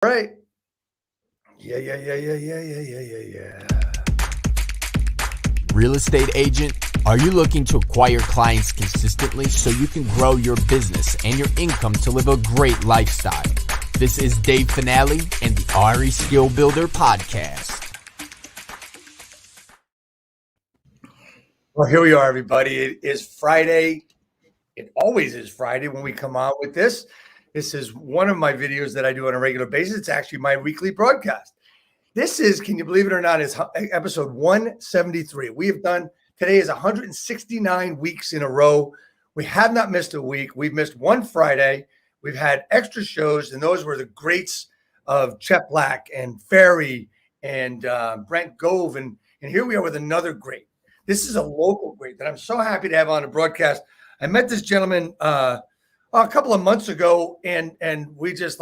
Right. Yeah. Real estate agent, are you looking to acquire clients consistently so you can grow your business and your income to live a great lifestyle? This is Dave Finale and the RE Skill Builder Podcast. Well, here we are, everybody. It is Friday. It always is Friday when we come out with this. This is one of my videos that I do on a regular basis. It's actually my weekly broadcast. This is, can you believe it or not, is episode 173. We have done, today is 169 weeks in a row. We have not missed a week. We've missed one Friday. We've had extra shows, and those were the greats of Chet Black and Ferry and Brent Gove. And here we are with another great. This is a local great that I'm so happy to have on the broadcast. I met this gentleman a couple of months ago, and we just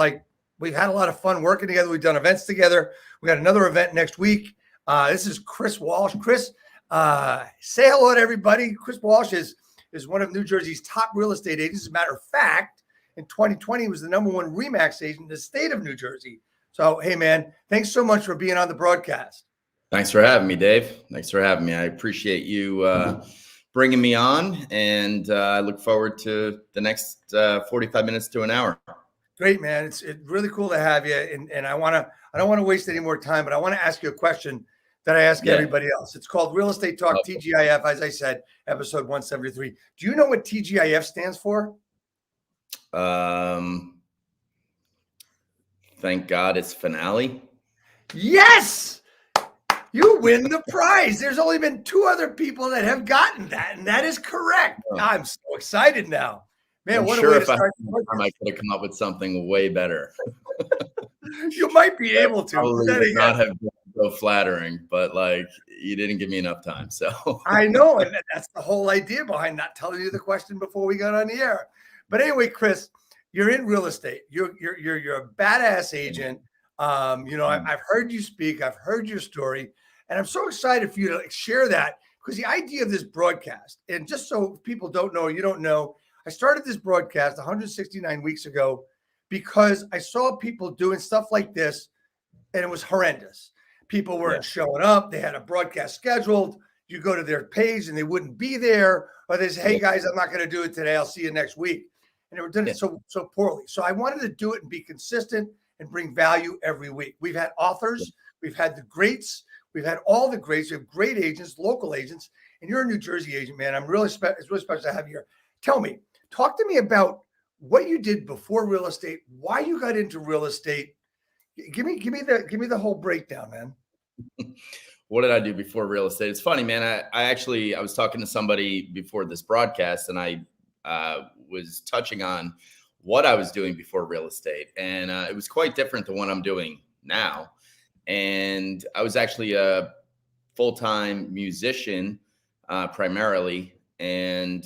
we've had a lot of fun working together. We've done events together. We got another event next week. This is Chris Walsh. Chris, say hello to everybody. Chris Walsh is one of New Jersey's top real estate agents. As a matter of fact, in 2020, he was the number one RE/MAX agent in the state of New Jersey. So, hey, man, thanks so much for being on the broadcast. Thanks for having me, Dave. Thanks for having me. I appreciate you bringing me on, and I look forward to the next 45 minutes to an hour. Great, man. It's really cool to have you. And I don't want to waste any more time, but I want to ask you a question that I ask everybody else. It's called Real Estate Talk TGIF, as I said, episode 173. Do you know what TGIF stands for? Thank God it's finale. Yes! You win the prize. There's only been two other people that have gotten that, and that is correct. Oh. I'm so excited now. Man, what a way to start. I could have come up with something way better. You might be able to. Probably would not have been so flattering, but you didn't give me enough time. So I know, and that's the whole idea behind not telling you the question before we got on the air. But anyway, Chris, you're in real estate. You're a badass agent. I've heard you speak. I've heard your story, and I'm so excited for you to share that, because the idea of this broadcast, and just so people don't know, you don't know, I started this broadcast 169 weeks ago because I saw people doing stuff like this, and it was horrendous. People weren't showing up. They had a broadcast scheduled. You go to their page and they wouldn't be there, or they say, hey guys, I'm not going to do it today. I'll see you next week. And they were doing it so poorly. So I wanted to do it and be consistent and bring value every week. We've had authors. We've had the greats. We've had all the greats. We have great agents, local agents, and you're a New Jersey agent, man. It's really special to have you here. Tell me, talk to me about what you did before real estate, why you got into real estate. Give me the whole breakdown, man. What did I do before real estate? It's funny, man. I was talking to somebody before this broadcast, and I was touching on what I was doing before real estate, and it was quite different than what I'm doing now. And I was actually a full-time musician primarily, and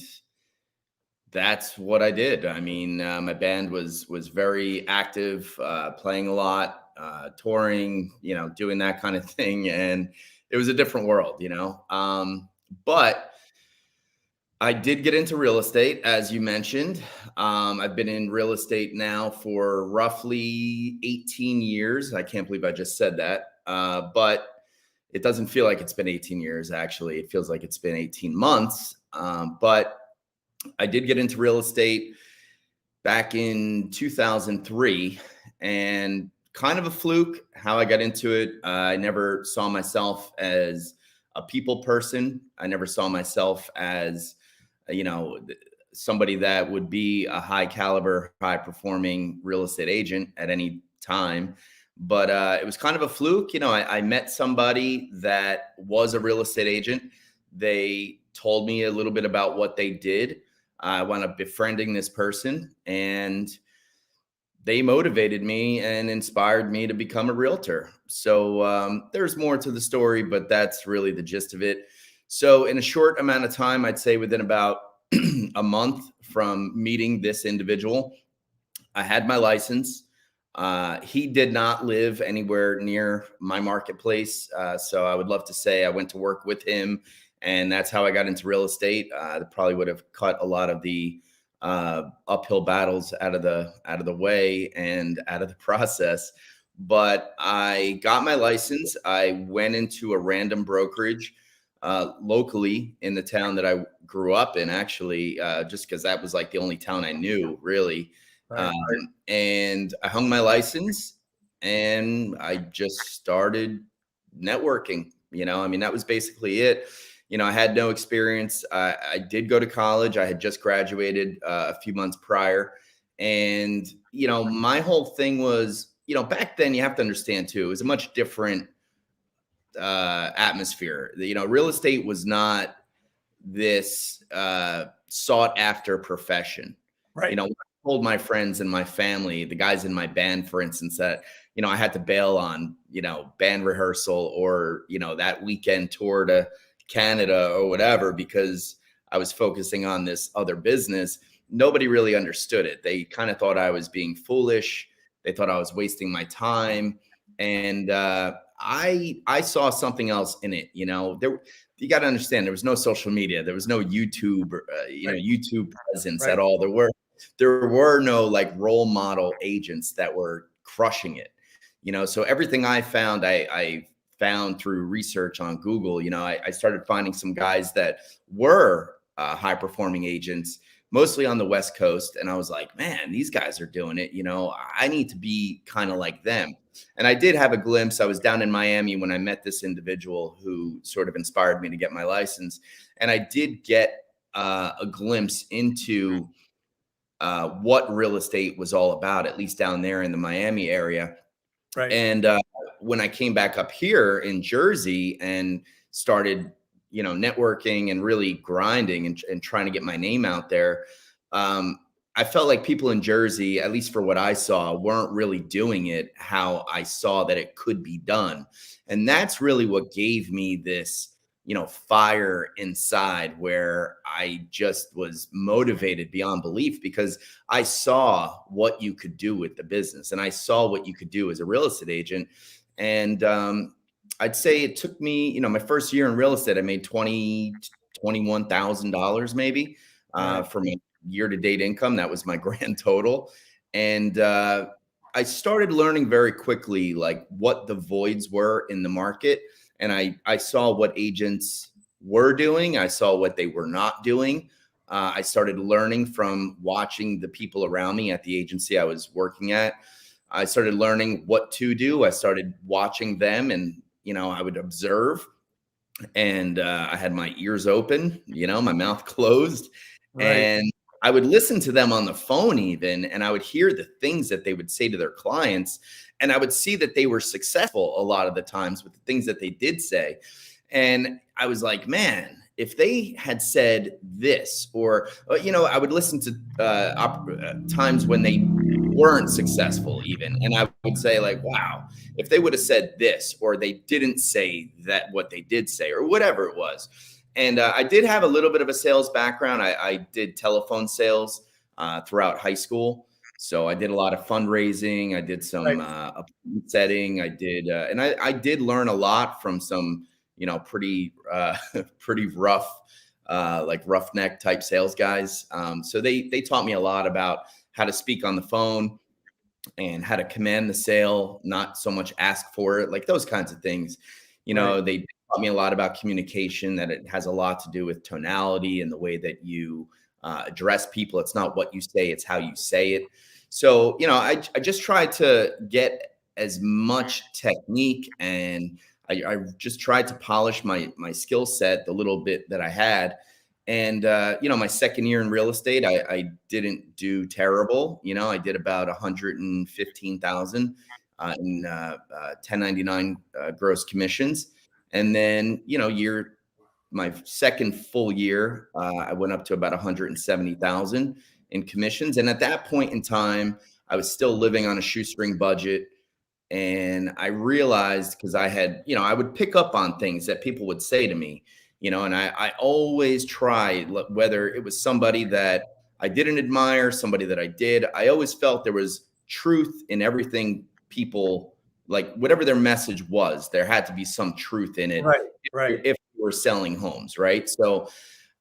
that's what I did. I mean, my band was very active, playing a lot, touring, doing that kind of thing. And it was a different world, but I did get into real estate, as you mentioned. I've been in real estate now for roughly 18 years. I can't believe I just said that, but it doesn't feel like it's been 18 years. Actually, it feels like it's been 18 months. But I did get into real estate back in 2003, and kind of a fluke how I got into it. I never saw myself as a people person. I never saw myself as, somebody that would be a high caliber, high performing real estate agent at any time. But it was kind of a fluke. I met somebody that was a real estate agent. They told me a little bit about what they did. I wound up befriending this person, and they motivated me and inspired me to become a realtor. So there's more to the story, but that's really the gist of it. So in a short amount of time, I'd say within about a month from meeting this individual, I had my license. He did not live anywhere near my marketplace. So I would love to say I went to work with him, and that's how I got into real estate. That probably would have cut a lot of the uphill battles out of the way and out of the process. but I got my license. I went into a random brokerage locally in the town that I grew up in, actually, just because that was like the only town I knew, really. Right. And I hung my license and I just started networking. I mean, that was basically it. I had no experience. I did go to college. I had just graduated a few months prior. And, my whole thing was, back then you have to understand too, it was a much different atmosphere. Real estate was not this sought after profession. Right. I told my friends and my family, the guys in my band, for instance, that, I had to bail on, band rehearsal or, that weekend tour to Canada or whatever, because I was focusing on this other business. Nobody really understood it. They kind of thought I was being foolish. They thought I was wasting my time. And I saw something else in it. You got to understand, there was no social media, there was no YouTube, YouTube presence at all. There were no like role model agents that were crushing it. So everything I found, I found through research on Google. I started finding some guys that were high performing agents, mostly on the West Coast. And I was like, man, these guys are doing it. I need to be kind of like them. And I did have a glimpse. I was down in Miami when I met this individual who sort of inspired me to get my license. And I did get a glimpse into what real estate was all about, at least down there in the Miami area. Right. And when I came back up here in Jersey and started, networking and really grinding and trying to get my name out there, I felt like people in Jersey, at least for what I saw, weren't really doing it how I saw that it could be done. And that's really what gave me this, fire inside, where I just was motivated beyond belief, because I saw what you could do with the business and I saw what you could do as a real estate agent. And I'd say it took me, my first year in real estate, I made $21,000 maybe for my year-to-date income. That was my grand total. And I started learning very quickly, like what the voids were in the market. And I saw what agents were doing. I saw what they were not doing. I started learning from watching the people around me at the agency I was working at. I started learning what to do. I started watching them, and, I would observe, and I had my ears open, my mouth closed. Right. And I would listen to them on the phone even, and I would hear the things that they would say to their clients. And I would see that they were successful a lot of the times with the things that they did say. And I was like, man, if they had said this, or, I would listen to times when they weren't successful even. And I would say like, wow, if they would have said this, or they didn't say that what they did say, or whatever it was. And I did have a little bit of a sales background. I did telephone sales throughout high school. So I did a lot of fundraising. I did some appointment setting. I did, and I did learn a lot from some, pretty rough, like roughneck type sales guys. So they taught me a lot about how to speak on the phone and how to command the sale, not so much ask for it, like those kinds of things. They taught me a lot about communication, that it has a lot to do with tonality and the way that you address people. It's not what you say, it's how you say it. So, I just tried to get as much technique, and I just tried to polish my skill set, the little bit that I had. And, my second year in real estate, I didn't do terrible. I did about 115,000 in 1099 gross commissions. And then, my second full year, I went up to about 170,000 in commissions. And at that point in time, I was still living on a shoestring budget. And I realized, because I had, I would pick up on things that people would say to me, and I always tried, whether it was somebody that I didn't admire, somebody that I did, I always felt there was truth in everything people, like whatever their message was, there had to be some truth in it. Right. If we were selling homes. Right. So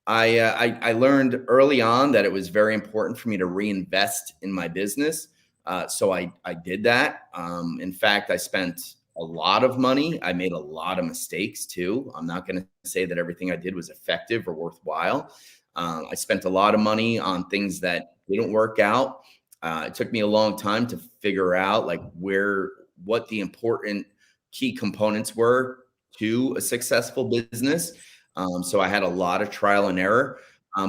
I learned early on that it was very important for me to reinvest in my business. So I did that. In fact, I spent a lot of money. I made a lot of mistakes too. I'm not going to say that everything I did was effective or worthwhile. I spent a lot of money on things that didn't work out. It took me a long time to figure out like what the important key components were to a successful business. So I had a lot of trial and error.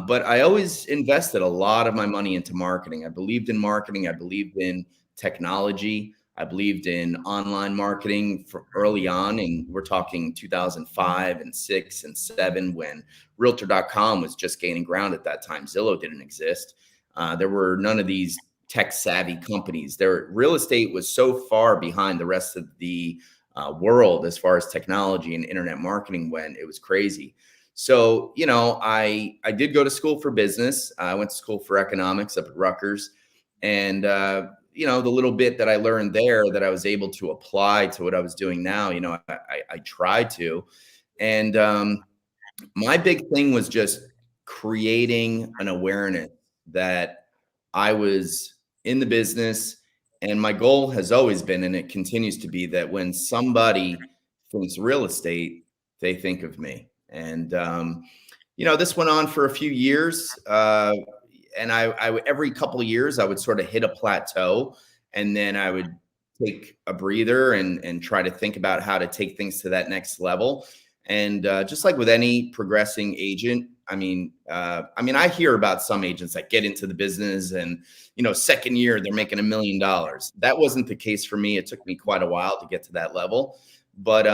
But I always invested a lot of my money into marketing. I believed in marketing. I believed in technology. I believed in online marketing from early on. And we're talking 2005 and 6 and 7 when realtor.com was just gaining ground at that time. Zillow didn't exist. There were none of these tech savvy companies. Real estate was so far behind the rest of the world as far as technology and internet marketing went. It was crazy. So, I did go to school for business. I went to school for economics up at Rutgers. And, the little bit that I learned there that I was able to apply to what I was doing now, I tried to. And my big thing was just creating an awareness that I was in the business. And my goal has always been, and it continues to be, that when somebody thinks real estate, they think of me. And, this went on for a few years. And I every couple of years, I would sort of hit a plateau, and then I would take a breather and try to think about how to take things to that next level. And just like with any progressing agent, I hear about some agents that get into the business and, second year, they're making $1 million. That wasn't the case for me. It took me quite a while to get to that level. But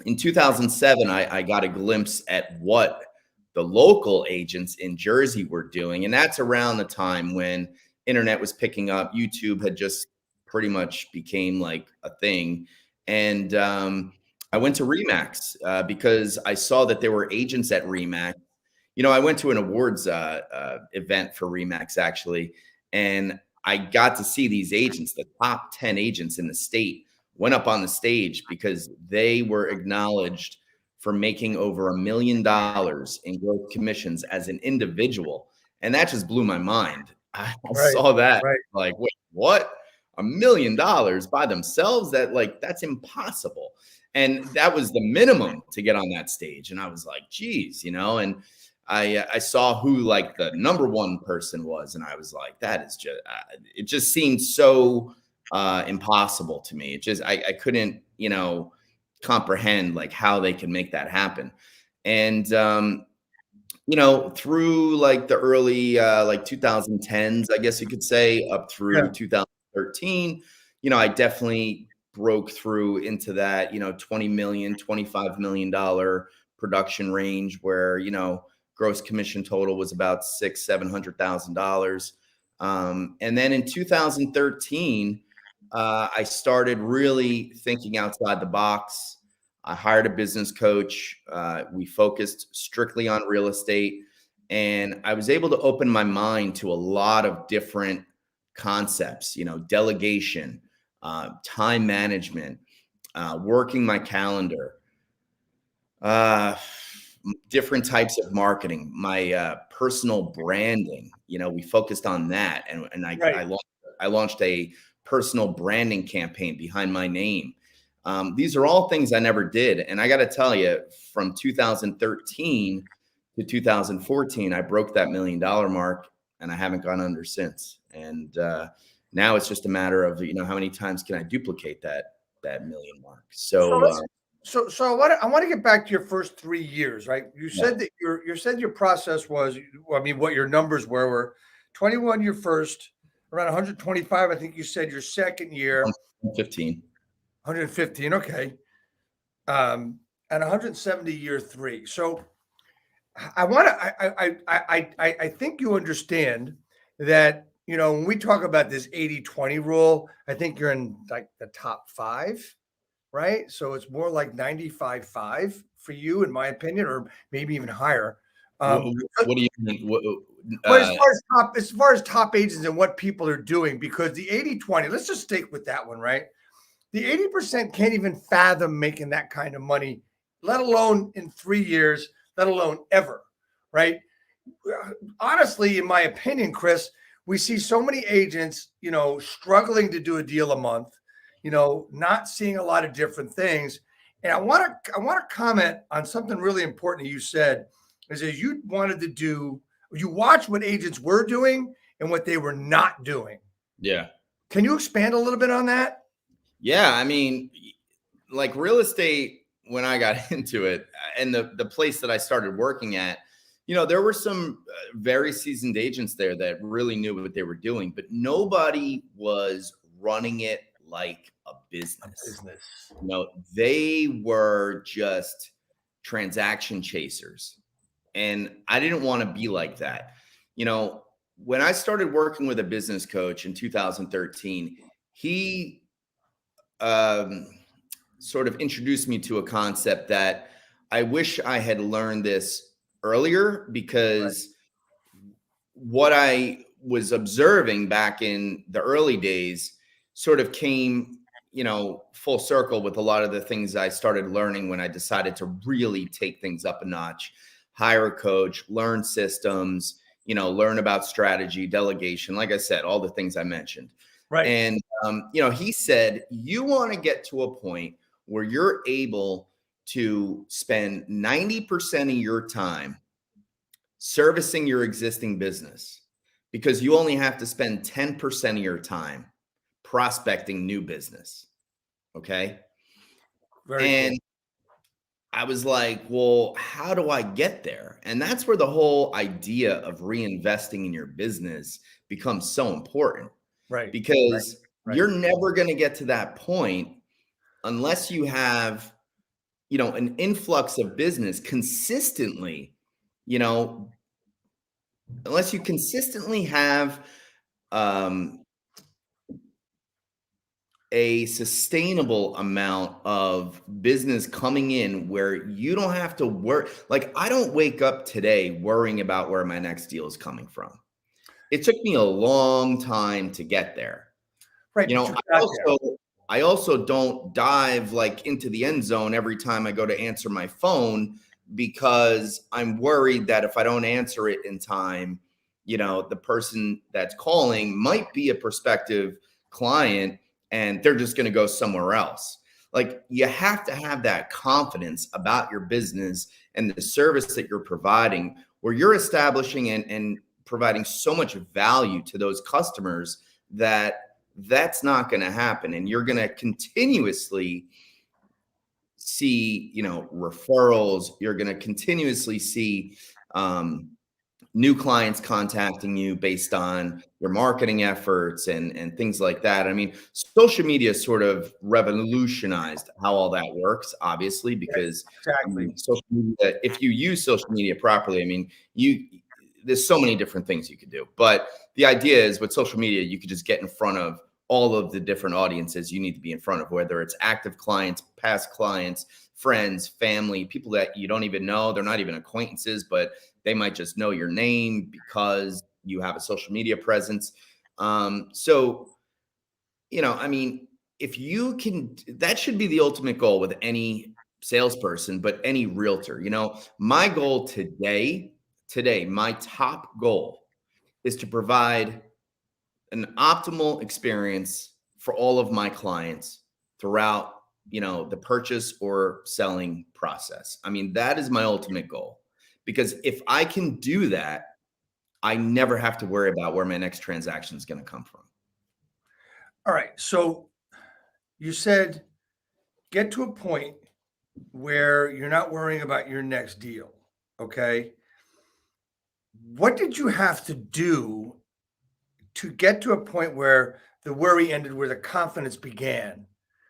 in 2007, I got a glimpse at what the local agents in Jersey were doing. And that's around the time when internet was picking up. YouTube had just pretty much became like a thing. And I went to RE/MAX because I saw that there were agents at RE/MAX. I went to an awards event for RE/MAX actually, and I got to see these agents, the top 10 agents in the state, went up on the stage because they were acknowledged for making over $1 million in growth commissions as an individual. And that just blew my mind. I saw that like, wait, what? $1 million by themselves? That's impossible. And that was the minimum to get on that stage. And I was like, geez, and I saw who like the number one person was. And I was like, that is just, it just seemed so impossible to me. It just, I couldn't, comprehend like how they can make that happen. And, through like the early, like 2010s, I guess you could say, up through 2013, I definitely broke through into that, $20 million, $25 million production range where, gross commission total was about $600,000-$700,000. And then in 2013, I started really thinking outside the box. I hired a business coach. We focused strictly on real estate, and I was able to open my mind to a lot of different concepts, delegation, time management, working my calendar, different types of marketing, my personal branding. We focused on that, and I launched a personal branding campaign behind my name. These are all things I never did. And I got to tell you, from 2013 to 2014, I broke that $1 million mark, and I haven't gone under since. And now it's just a matter of, how many times can I duplicate that million mark? So I want to get back to your first 3 years, right? You said that your process was, what your numbers were 21 your first, around 125. I think you said your second year, 115. Okay. And 170 year 3. So I think you understand that, when we talk about this 80-20 rule, I think you're in like the top 5, right? So it's more like 95-5 for you, in my opinion, or maybe even higher. What do you mean? But as far as top agents and what people are doing, because the 80-20, let's just stick with that one, right? The 80% can't even fathom making that kind of money, let alone in 3 years, let alone ever, right? Honestly, in my opinion, Chris, we see so many agents, struggling to do a deal a month, not seeing a lot of different things. And I want to comment on something really important you said, is that you watched what agents were doing and what they were not doing. Yeah. Can you expand a little bit on that? Yeah. I mean, like real estate, when I got into it and the place that I started working at, there were some very seasoned agents there that really knew what they were doing, but nobody was running it like a business. They were just transaction chasers. And I didn't want to be like that. When I started working with a business coach in 2013, he sort of introduced me to a concept that I wish I had learned this earlier, because what I was observing back in the early days sort of came, full circle with a lot of the things I started learning when I decided to really take things up a notch, hire a coach, learn systems, learn about strategy, delegation, like I said, all the things I mentioned. Right. And, he said, you want to get to a point where you're able to spend 90% of your time servicing your existing business, because you only have to spend 10% of your time prospecting new business. Okay. Very cool. I was like, well, how do I get there? And that's where the whole idea of reinvesting in your business becomes so important. Right. Because you're never going to get to that point unless you have, an influx of business consistently, unless you consistently have a sustainable amount of business coming in where you don't have to work. Like, I don't wake up today worrying about where my next deal is coming from. It took me a long time to get there. Right. I also don't dive like into the end zone every time I go to answer my phone, because I'm worried that if I don't answer it in time, the person that's calling might be a prospective client and they're just going to go somewhere else. Like, you have to have that confidence about your business and the service that you're providing, where you're establishing and providing so much value to those customers that that's not going to happen. And you're going to continuously see, referrals. You're going to continuously see new clients contacting you based on your marketing efforts and things like that. I mean, social media sort of revolutionized how all that works, obviously, because social media, if you use social media properly, I mean, there's so many different things you could do. But the idea is, with social media, you could just get in front of all of the different audiences you need to be in front of, whether it's active clients, past clients, friends, family, people that you don't even know. They're not even acquaintances, but they might just know your name because you have a social media presence. So, I mean, if you can, that should be the ultimate goal with any salesperson, but any realtor. My goal today, my top goal is to provide an optimal experience for all of my clients throughout, the purchase or selling process. I mean, that is my ultimate goal, because if I can do that, I never have to worry about where my next transaction is going to come from. All right. So you said get to a point where you're not worrying about your next deal. Okay. What did you have to do to get to a point where the worry ended, where the confidence began?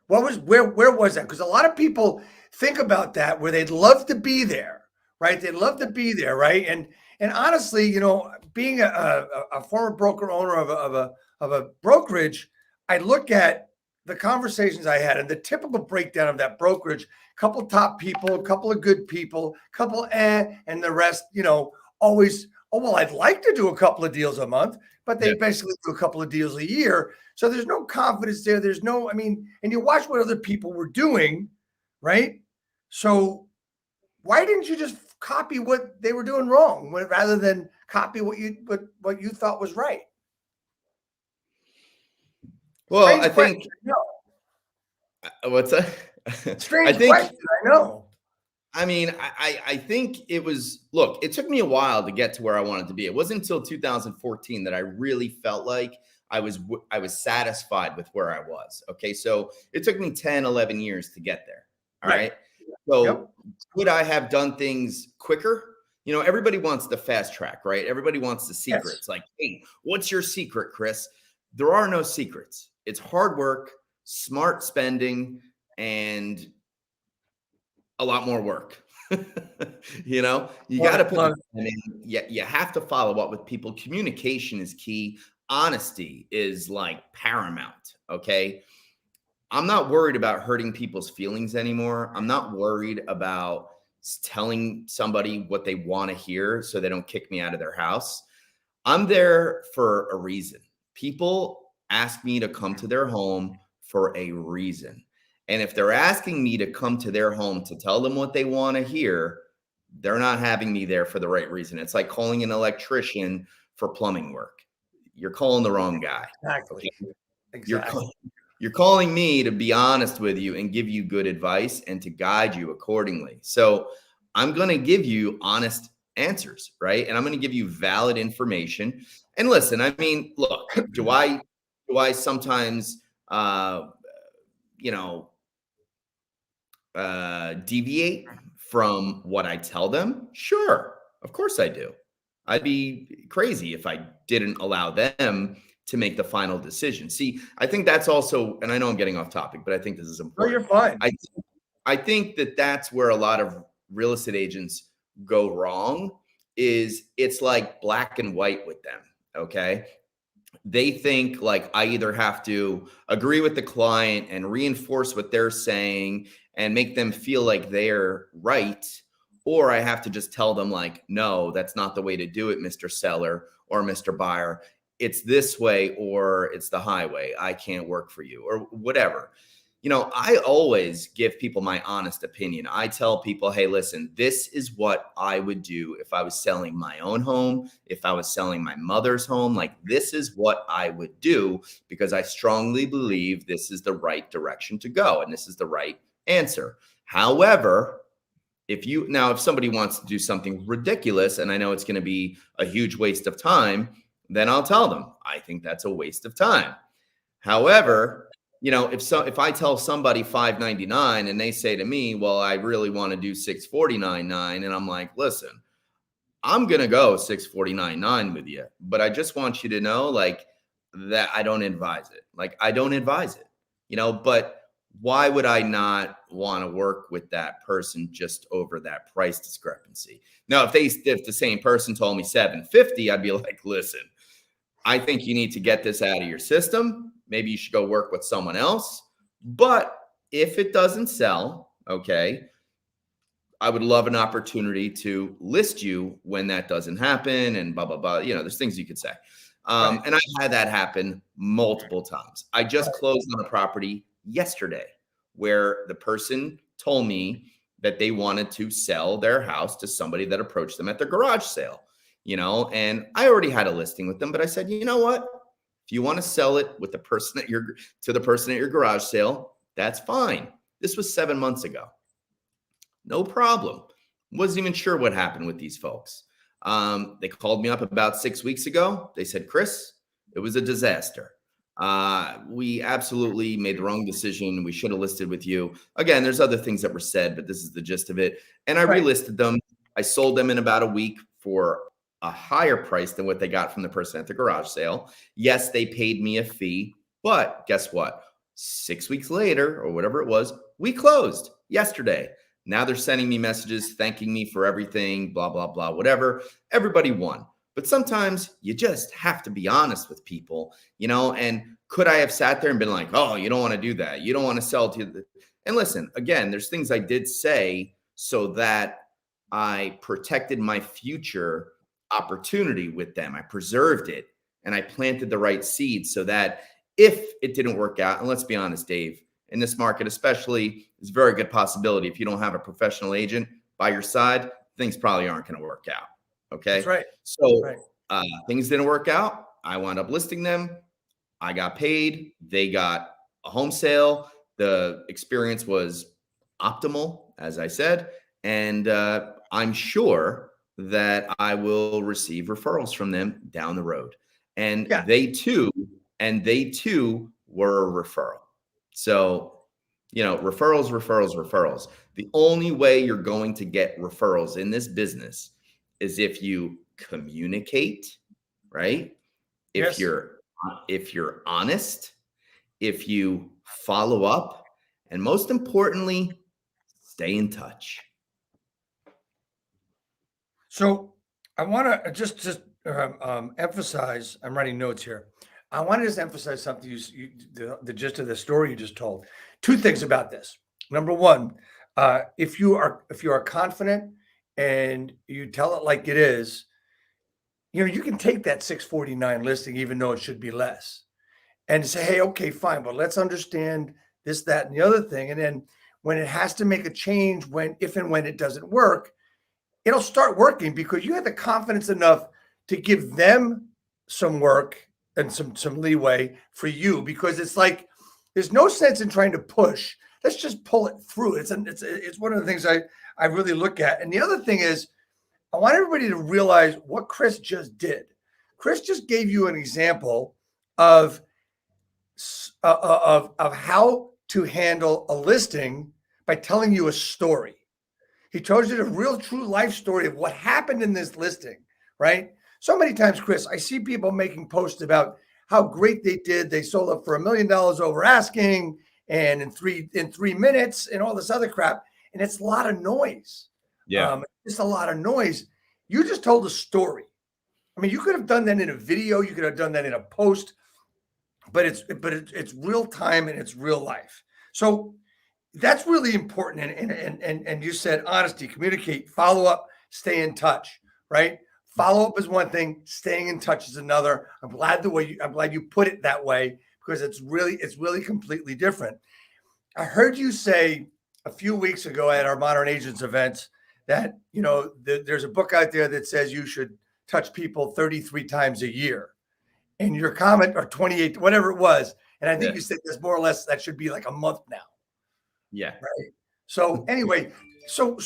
Where was that? Because a lot of people think about that, where they'd love to be there, right? They'd love to be there, right? And honestly, being a former broker owner of a brokerage, I look at the conversations I had and the typical breakdown of that brokerage: couple top people, a couple of good people, couple and the rest, always, oh, well, I'd like to do a couple of deals a month, but they basically do a couple of deals a year. So there's no confidence there. There's no, and you watch what other people were doing, right? So why didn't you just copy what they were doing wrong rather than copy what you thought was right? Well, I Strange question. think I know. what's that? I Strange think question. I know. I mean, I think it was, look, it took me a while to get to where I wanted to be. It wasn't until 2014 that I really felt like I was satisfied with where I was. Okay. So it took me 10, 11 years to get there. All Right. right. So Yep. could I have done things quicker? You know, everybody wants the fast track, right? Everybody wants the Yes. secrets. Like, hey, what's your secret, Chris? There are no secrets. It's hard work, smart spending, and a lot more work. You know, you got to put the time in. You have to follow up with people. Communication is key. Honesty is like paramount. Okay. I'm not worried about hurting people's feelings anymore. I'm not worried about telling somebody what they want to hear so they don't kick me out of their house. I'm there for a reason. People ask me to come to their home for a reason. And if they're asking me to come to their home to tell them what they want to hear, they're not having me there for the right reason. It's like calling an electrician for plumbing work. You're calling the wrong guy. Exactly. Okay? Exactly. You're calling me to be honest with you and give you good advice and to guide you accordingly. So I'm going to give you honest answers, right? And I'm going to give you valid information. And listen, I mean, look, do I sometimes, you know, deviate from what I tell them? Sure. Of course I do. I'd be crazy if I didn't allow them to make the final decision. See, I think that's also, and I know I'm getting off topic, but I think this is No, important. you're fine. I think that that's where a lot of real estate agents go wrong is it's like black and white with them. Okay. They think like I either have to agree with the client and reinforce what they're saying and make them feel like they're right, or I have to just tell them like, no, that's not the way to do it, Mr. Seller or Mr. Buyer. It's this way, or it's the highway. I can't work for you, or whatever. You know, I always give people my honest opinion. I tell people, hey, listen, this is what I would do if I was selling my own home, if I was selling my mother's home. Like, this is what I would do because I strongly believe this is the right direction to go and this is the right answer. However, if somebody wants to do something ridiculous and I know it's going to be a huge waste of time, then I'll tell them, I think that's a waste of time. However, you know, if I tell somebody $599 and they say to me, well, I really want to do $649.9, and I'm like, listen, I'm going to go $649.9 with you, but I just want you to know like that I don't advise it. Like, I don't advise it, you know, but why would I not want to work with that person just over that price discrepancy? Now, if the same person told me $750, I'd be like, listen, I think you need to get this out of your system. Maybe you should go work with someone else. But if it doesn't sell, okay, I would love an opportunity to list you when that doesn't happen and blah, blah, blah. You know, there's things you could say. Right. And I had that happen multiple times. I just closed on a property yesterday where the person told me that they wanted to sell their house to somebody that approached them at their garage sale. You know, and I already had a listing with them, but I said, you know what? If you want to sell it with the person at your garage sale, that's fine. This was 7 months ago. No problem. Wasn't even sure what happened with these folks. They called me up about 6 weeks ago. They said, Chris, it was a disaster. We absolutely made the wrong decision. We should have listed with you. Again, there's other things that were said, but this is the gist of it. And I relisted them. I sold them in about a week for a higher price than what they got from the person at the garage sale. Yes, they paid me a fee, but guess what? 6 weeks later, or whatever it was, we closed yesterday. Now they're sending me messages, thanking me for everything, blah, blah, blah, whatever. Everybody won. But sometimes you just have to be honest with people, you know, and could I have sat there and been like, oh, you don't want to do that. You don't want to sell to and listen, again, there's things I did say so that I protected my future opportunity with them. I preserved it and I planted the right seeds so that if it didn't work out, and let's be honest, Dave, in this market especially, it's a very good possibility if you don't have a professional agent by your side, things probably aren't going to work out. Okay. That's right. So things didn't work out. I wound up listing them. I got paid. They got a home sale. The experience was optimal, as I said. And I'm sure that I will receive referrals from them down the road. And Yeah. they too were a referral. So, referrals. The only way you're going to get referrals in this business is if you communicate, right? If Yes. you're honest, if you follow up, and most importantly, stay in touch. So I want to just emphasize. I'm writing notes here. I want to just emphasize something. The gist of the story you just told. Two things about this. Number one, if you are confident and you tell it like it is, you can take that 649 listing, even though it should be less, and say, hey, okay, fine, but let's understand this, that, and the other thing. And then when it has to make a change, if and when it doesn't work, it'll start working because you have the confidence enough to give them some work and some leeway for you, because it's like there's no sense in trying to push. Let's just pull it through. It's one of the things I really look at. And the other thing is, I want everybody to realize what Chris just did. Chris just gave you an example of how to handle a listing by telling you a story. He told you the real true life story of what happened in this listing, right? So many times, Chris, I see people making posts about how great they did. They sold up for $1 million over asking, and in three minutes, and all this other crap. And it's a lot of noise. Yeah. Just a lot of noise. You just told a story. I mean, you could have done that in a video. You could have done that in a post, but it's real time and it's real life. So that's really important. And you said honesty, communicate, follow up, stay in touch, right? Follow up is one thing, staying in touch is another. I'm glad you put it that way, because it's really completely different. I heard you say a few weeks ago at our Modern Agents event that, there's a book out there that says you should touch people 33 times a year. And your comment, or 28, whatever it was. And I think you said there's more or less, that should be like a month now. Yeah. Right. So anyway, so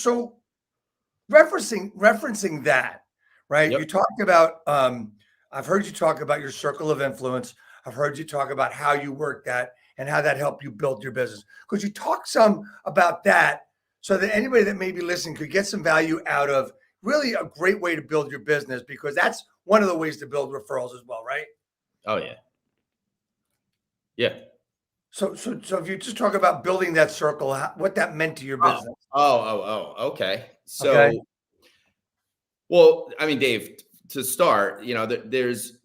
referencing that, right? Yep. You talked about, I've heard you talk about your circle of influence. I've heard you talk about how you work that and how that helped you build your business. Could you talk some about that so that anybody that may be listening could get some value out of really a great way to build your business? Because that's one of the ways to build referrals as well, right? Oh, yeah. Yeah. So if you just talk about building that circle, what that meant to your business. Okay. So, Okay. Well, I mean, Dave, to start, there's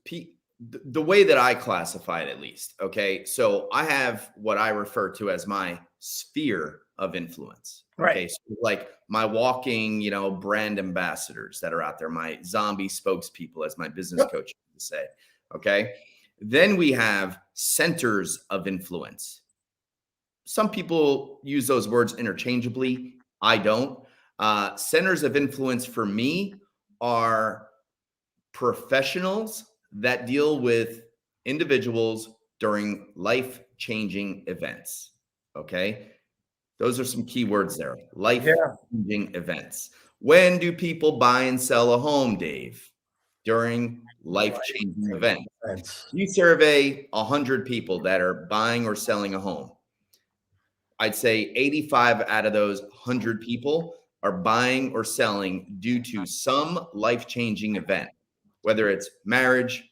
the way that I classify it, at least. Okay. So I have what I refer to as my sphere of influence. Right. Okay. So like my walking, brand ambassadors that are out there, my zombie spokespeople, as my business coach used to say. Okay. Then we have centers of influence. Some people use those words interchangeably. I don't. Centers of influence for me are professionals that deal with individuals during life-changing events. Okay. Those are some key words there. Life-changing events. When do people buy and sell a home, Dave? During life-changing events. You survey 100 people that are buying or selling a home. I'd say 85 out of those 100 people are buying or selling due to some life-changing event, whether it's marriage,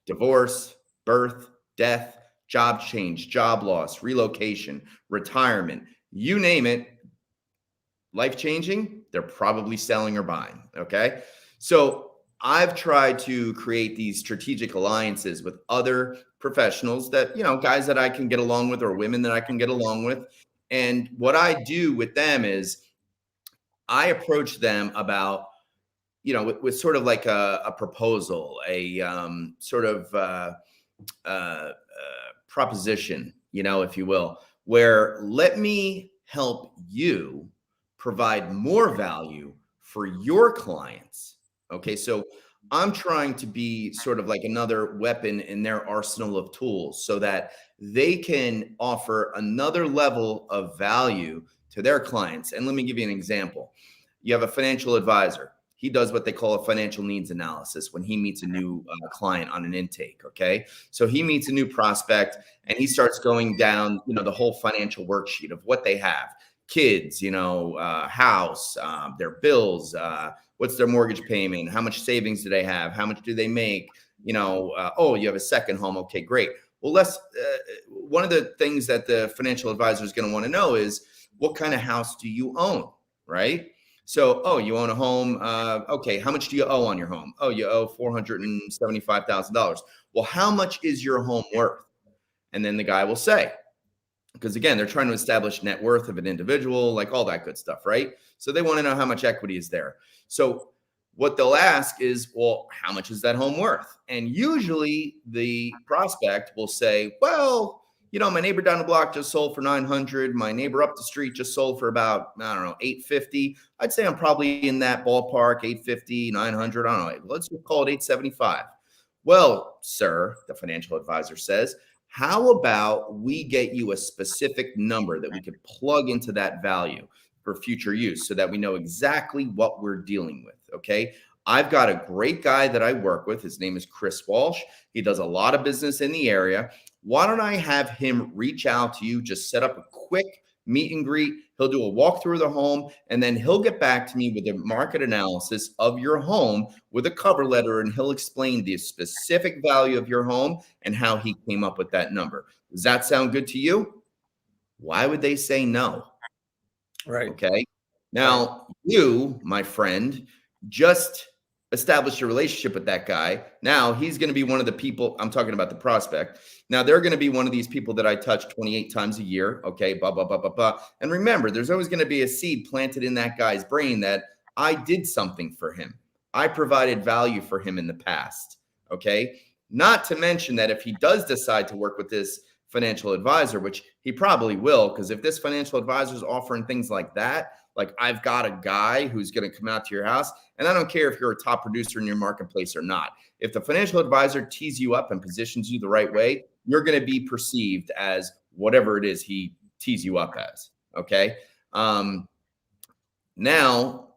divorce, birth, death, job change, job loss, relocation, retirement, you name it, life-changing, they're probably selling or buying. Okay. So I've tried to create these strategic alliances with other professionals that, guys that I can get along with, or women that I can get along with. And what I do with them is I approach them about, with sort of like a proposal, a sort of proposition, if you will, where let me help you provide more value for your clients. Okay. So I'm trying to be sort of like another weapon in their arsenal of tools so that they can offer another level of value to their clients. And let me give you an example. You have a financial advisor. He does what they call a financial needs analysis when he meets a new client on an intake. Okay. So he meets a new prospect and he starts going down, the whole financial worksheet of what they have: kids, house, their bills, what's their mortgage payment, how much savings do they have, how much do they make, oh, you have a second home. Okay, great. Well, one of the things that the financial advisor is going to want to know is, what kind of house do you own, right? So, oh, you own a home. Okay, how much do you owe on your home? Oh, you owe $475,000. Well, how much is your home worth? And then the guy will say, because again, they're trying to establish net worth of an individual, like all that good stuff, right? So they want to know how much equity is there. So what they'll ask is, well, how much is that home worth? And usually the prospect will say, well, my neighbor down the block just sold for 900. My neighbor up the street just sold for about, I don't know, 850. I'd say I'm probably in that ballpark, 850, 900. I don't know. Let's just call it 875. Well, sir, the financial advisor says, how about we get you a specific number that we could plug into that value for future use so that we know exactly what we're dealing with, okay? I've got a great guy that I work with. His name is Chris Walsh. He does a lot of business in the area. Why don't I have him reach out to you, just set up a quick meet and greet. He'll do a walkthrough of the home, and then he'll get back to me with a market analysis of your home with a cover letter, and he'll explain the specific value of your home and how he came up with that number. Does that sound good to you? Why would they say no? Right. Okay. Now, you, my friend, just established a relationship with that guy. Now he's going to be one of the people. I'm talking about the prospect. Now they're going to be one of these people that I touch 28 times a year. Okay. Blah, blah, blah, blah, blah. And remember, there's always going to be a seed planted in that guy's brain that I did something for him. I provided value for him in the past. Okay. Not to mention that if he does decide to work with this financial advisor, which he probably will, because if this financial advisor is offering things like that, like I've got a guy who's going to come out to your house, and I don't care if you're a top producer in your marketplace or not. If the financial advisor tees you up and positions you the right way, you're going to be perceived as whatever it is he tees you up as. Okay. Now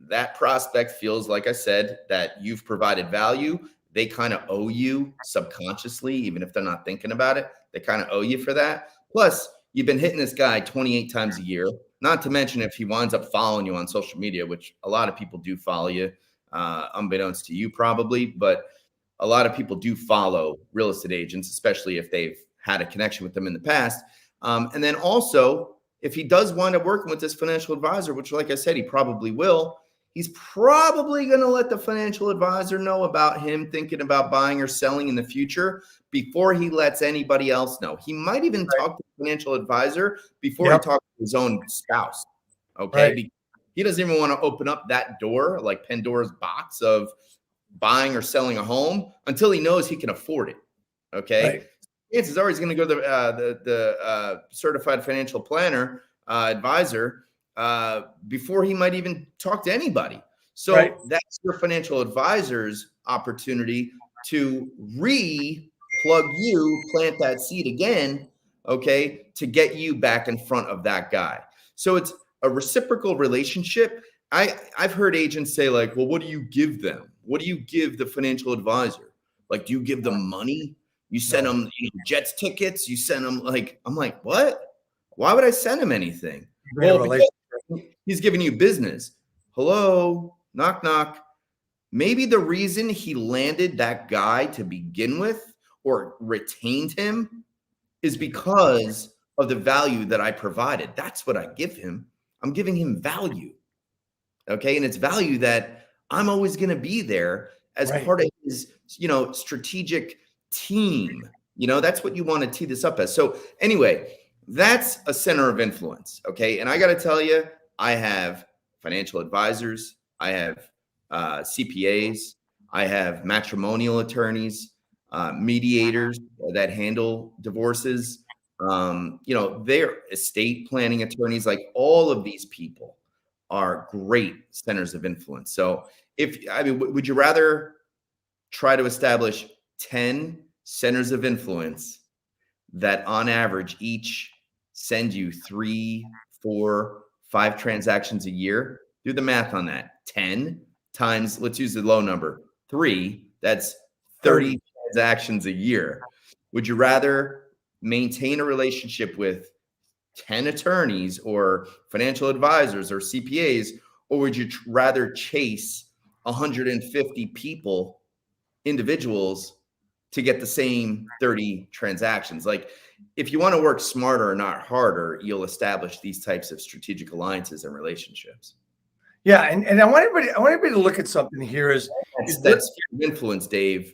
that prospect feels, like I said, that you've provided value. They kind of owe you subconsciously, even if they're not thinking about it. They kind of owe you for that. Plus, you've been hitting this guy 28 times a year. Not to mention if he winds up following you on social media, which a lot of people do follow you, unbeknownst to you probably, but a lot of people do follow real estate agents, especially if they've had a connection with them in the past. And then also, if he does wind up working with this financial advisor, which like I said, he probably will, he's probably going to let the financial advisor know about him thinking about buying or selling in the future before he lets anybody else know. He might even talk to the financial advisor before he talks to his own spouse. Okay. Right. He doesn't even want to open up that door, like Pandora's box of buying or selling a home, until he knows he can afford it. Okay. Right. Chances are he's going to go to the certified financial planner advisor before he might even talk to anybody. So that's your financial advisor's opportunity to plug you, plant that seed again, okay, to get you back in front of that guy. So it's a reciprocal relationship. I've heard agents say, like, well, what do you give them? What do you give the financial advisor? Like, do you give them money? You send them Jets tickets? You send them, like, I'm like, what? Why would I send him anything? Well, because he's giving you business. Hello, knock, knock. Maybe the reason he landed that guy to begin with or retained him is because of the value that I provided. That's what I give him. I'm giving him value. Okay. And it's value that I'm always going to be there as part of his, strategic team. That's what you want to tee this up as. So anyway, that's a center of influence. Okay. And I got to tell you, I have financial advisors. I have CPAs. I have matrimonial attorneys, mediators that handle divorces. They're estate planning attorneys. Like, all of these people are great centers of influence. So would you rather try to establish 10 centers of influence that on average each send you 3, 4, 5 transactions a year. Do the math on that. 10 times, let's use the low number, 3, that's 30 transactions a year. Would you rather maintain a relationship with 10 attorneys or financial advisors or CPAs, or would you rather chase 150 people, individuals, to get the same 30 transactions? Like, if you want to work smarter, not harder, you'll establish these types of strategic alliances and relationships. Yeah, and I want everybody to look at something here. Is That's sphere of influence, Dave.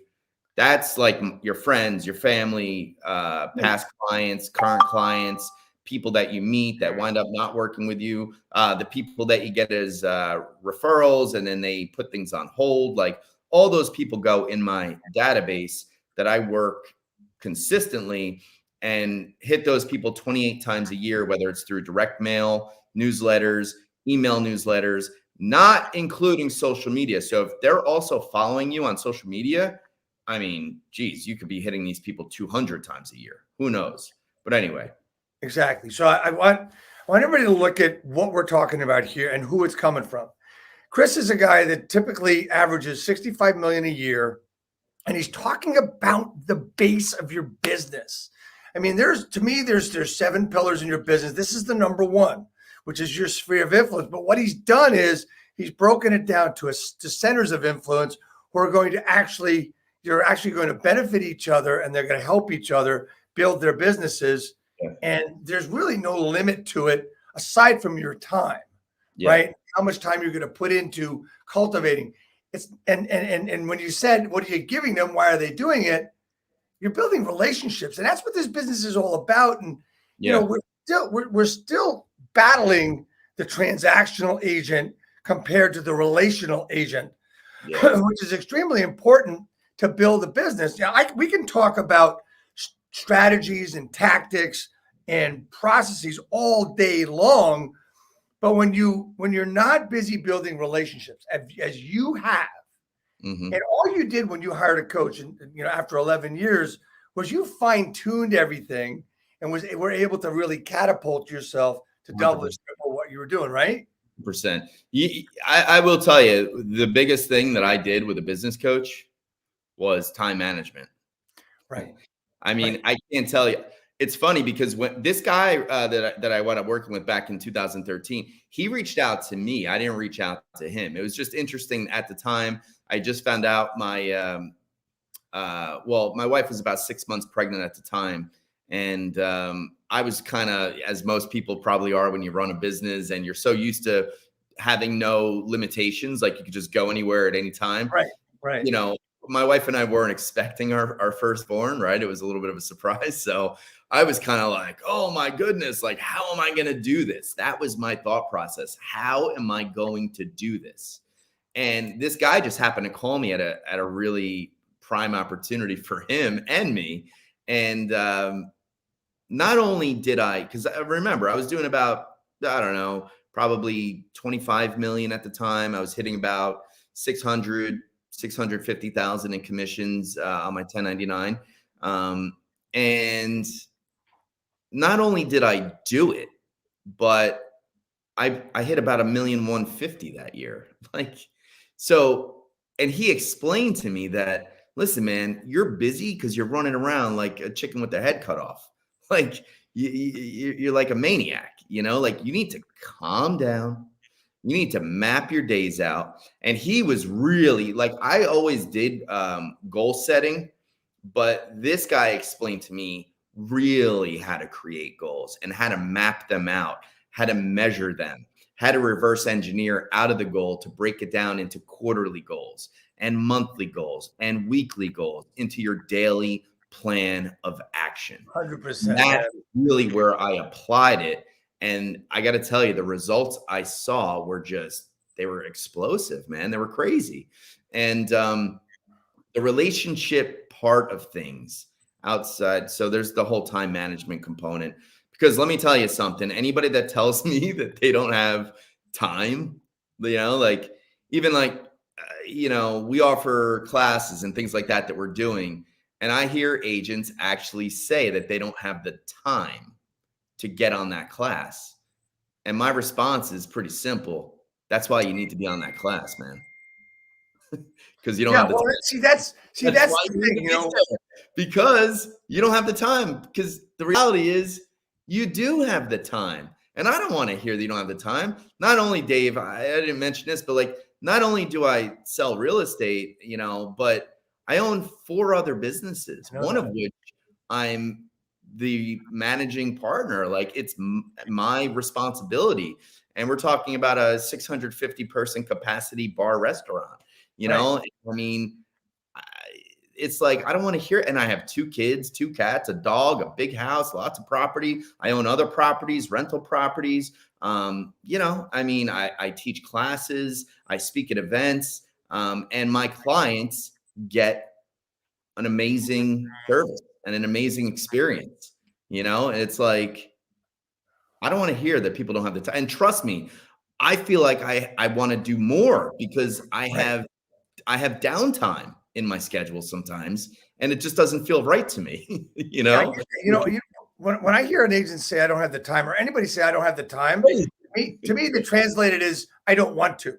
That's like your friends, your family, past clients, current clients, people that you meet that wind up not working with you, the people that you get as referrals, and then they put things on hold. Like, all those people go in my database that I work consistently and hit those people 28 times a year, whether it's through direct mail, newsletters, email newsletters, not including social media. So if they're also following you on social media, I mean, geez, you could be hitting these people 200 times a year. Who knows? But anyway. Exactly. So I want everybody to look at what we're talking about here and who it's coming from. Chris is a guy that typically averages 65 million a year, and he's talking about the base of your business. I mean, there's 7 pillars in your business. This is the number one, which is your sphere of influence. But what he's done is he's broken it down to centers of influence who are going to you're actually going to benefit each other, and they're going to help each other build their businesses. Yeah. And there's really no limit to it aside from your time, right? How much time you're going to put into cultivating. And when you said, what are you giving them? Why are they doing it? You're building relationships, and that's what this business is all about. And you know, we're still battling the transactional agent compared to the relational agent, which is extremely important to build a business. We can talk about strategies and tactics and processes all day long, but when you're not busy building relationships, as you have, and all you did when you hired a coach, and after 11 years, was you fine-tuned everything and were able to really catapult yourself to double or triple what you were doing, right? 100%. I will tell you, the biggest thing that I did with a business coach was time management. Right. I mean, I can't tell you. It's funny because when this guy that I wound up working with back in 2013, he reached out to me. I didn't reach out to him. It was just interesting at the time. I just found out my wife was about 6 months pregnant at the time. And I was kind of, as most people probably are when you run a business and you're so used to having no limitations, like you could just go anywhere at any time. Right. My wife and I weren't expecting our firstborn, right? It was a little bit of a surprise. So I was kind of like, oh my goodness, like, how am I going to do this? That was my thought process. How am I going to do this? And this guy just happened to call me at a really prime opportunity for him and me. And not only did because I remember I was doing about, I don't know, probably 25 million at the time. I was hitting about 650,000 in commissions on my 1099. And not only did I do it, but I hit about 1,150,000 that year. And he explained to me that, listen, man, you're busy because you're running around like a chicken with their head cut off. Like you're like a maniac, like you need to calm down. You need to map your days out. And he was really like, I always did goal setting, but this guy explained to me really how to create goals and how to map them out, how to measure them, how to reverse engineer out of the goal to break it down into quarterly goals and monthly goals and weekly goals into your daily plan of action. 100%. That's really where I applied it. And I got to tell you, the results I saw were they were explosive, man. They were crazy. And the relationship part of things outside. So there's the whole time management component, because let me tell you something, anybody that tells me that they don't have time, like even like we offer classes and things like that we're doing. And I hear agents actually say that they don't have the time to get on that class. And my response is pretty simple. That's why you need to be on that class, man. Because you don't Yeah, have the well, time. that's That's why the you need thing, to be there. Because you don't have the time. Because the reality is you do have the time. And I don't want to hear that you don't have the time. Not only, Dave, I didn't mention this, but like, not only do I sell real estate, but I own 4 other businesses, I know one of that. which I'm the managing partner. Like, it's my responsibility. And we're talking about a 650 person capacity bar restaurant. Right. I mean, it's like, I don't want to hear it. And I have 2 kids, 2 cats, a dog, a big house, lots of property. I own other properties, rental properties. I teach classes, I speak at events, and my clients get an amazing service and an amazing experience. And it's like, I don't want to hear that people don't have the time. And trust me, I feel like I want to do more because I Right. have downtime in my schedule sometimes, and it just doesn't feel right to me. Yeah, I get that. When I hear an agent say I don't have the time, or anybody say I don't have the time, to me, the translated is I don't want to.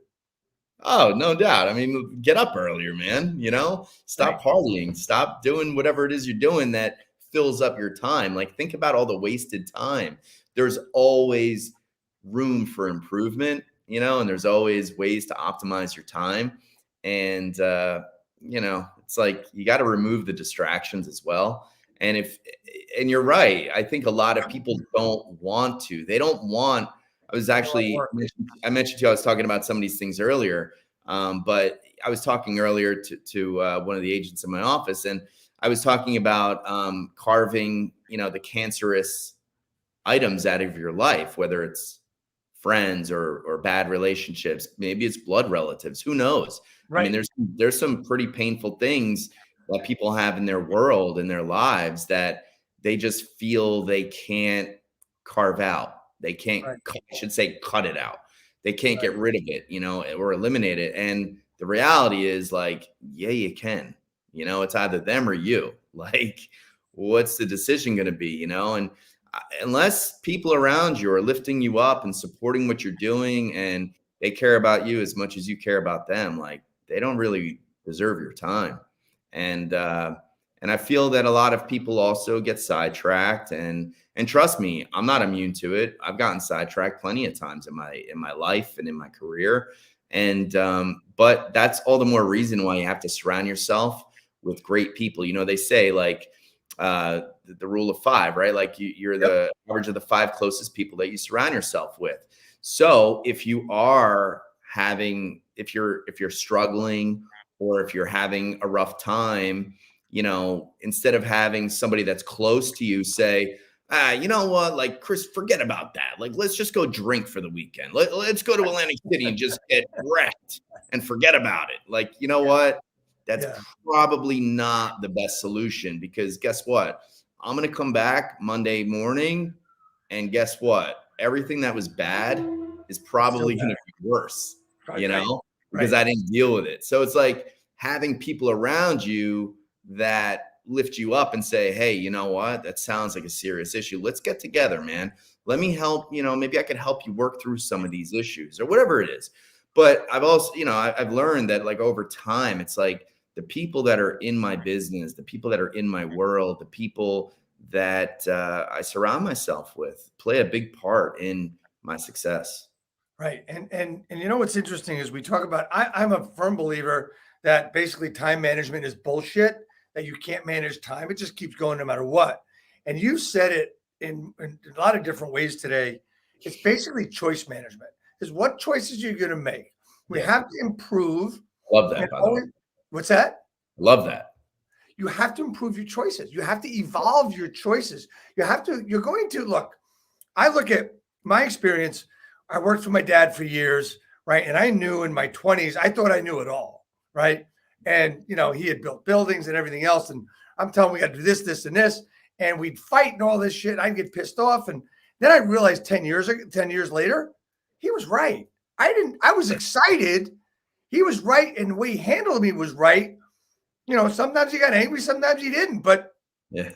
Oh, no doubt. I mean, get up earlier, man. Right. Stop partying, stop doing whatever it is you're doing that fills up your time. Like, think about all the wasted time. There's always room for improvement, and there's always ways to optimize your time. And, it's like you got to remove the distractions as well. And you're right. I think a lot of people don't want to. They don't want. I was I don't want actually, work. I mentioned to you, I was talking about some of these things earlier, but I was talking earlier to one of the agents in my office, and I was talking about carving, the cancerous items out of your life, whether it's friends or bad relationships, maybe it's blood relatives, who knows? I mean, Right. there's some pretty painful things that people have in their world, in their lives, that they just feel they can't carve out. They can't, Right. I should say, cut it out. They can't Right. get rid of it, or eliminate it. And the reality is, like, yeah, you can. It's either them or you. Like, what's the decision going to be? And unless people around you are lifting you up and supporting what you're doing, and they care about you as much as you care about them, like, they don't really deserve your time. And I feel that a lot of people also get sidetracked, and trust me, I'm not immune to it. I've gotten sidetracked plenty of times in my life and in my career. And but that's all the more reason why you have to surround yourself with great people. They say, like, the rule of 5, right? Like, you're the average of the 5 closest people that you surround yourself with. So if you're struggling, or if you're having a rough time, instead of having somebody that's close to you say, you know what, like, Chris, forget about that. Like, let's just go drink for the weekend. Let's go to Atlantic City and just get wrecked and forget about it. Like, you know what? That's Yeah. probably not the best solution, because guess what? I'm going to come back Monday morning, and guess what? Everything that was bad is Still probably going bad. to be worse, Right. Right. because Right. I didn't deal with it. So it's like having people around you that lift you up and say, hey, you know what? That sounds like a serious issue. Let's get together, man. Let me help. Maybe I could help you work through some of these issues, or whatever it is. But I've also, I've learned that, like, over time, it's like the people that are in my business, the people that are in my world, the people that I surround myself with play a big part in my success. Right. And what's interesting is we talk about I'm a firm believer that basically time management is bullshit, that you can't manage time. It just keeps going no matter what. And you said it in a lot of different ways today. It's basically choice management. Is what choices you're going to make. We Yeah. have to improve Love and that, by the way. always, what's that? Love that. You have to improve your choices. You have to evolve your choices. You're going to look. I look at my experience. I worked for my dad for years, right? And I knew in my 20s, I thought I knew it all, right? And, he had built buildings and everything else. And I'm telling him we got to do this, this, and this. And we'd fight and all this shit. I'd get pissed off. And then I realized 10 years later, he was right. I was excited he was right, and the way he handled me was right. Sometimes he got angry, sometimes he didn't, but Yeah.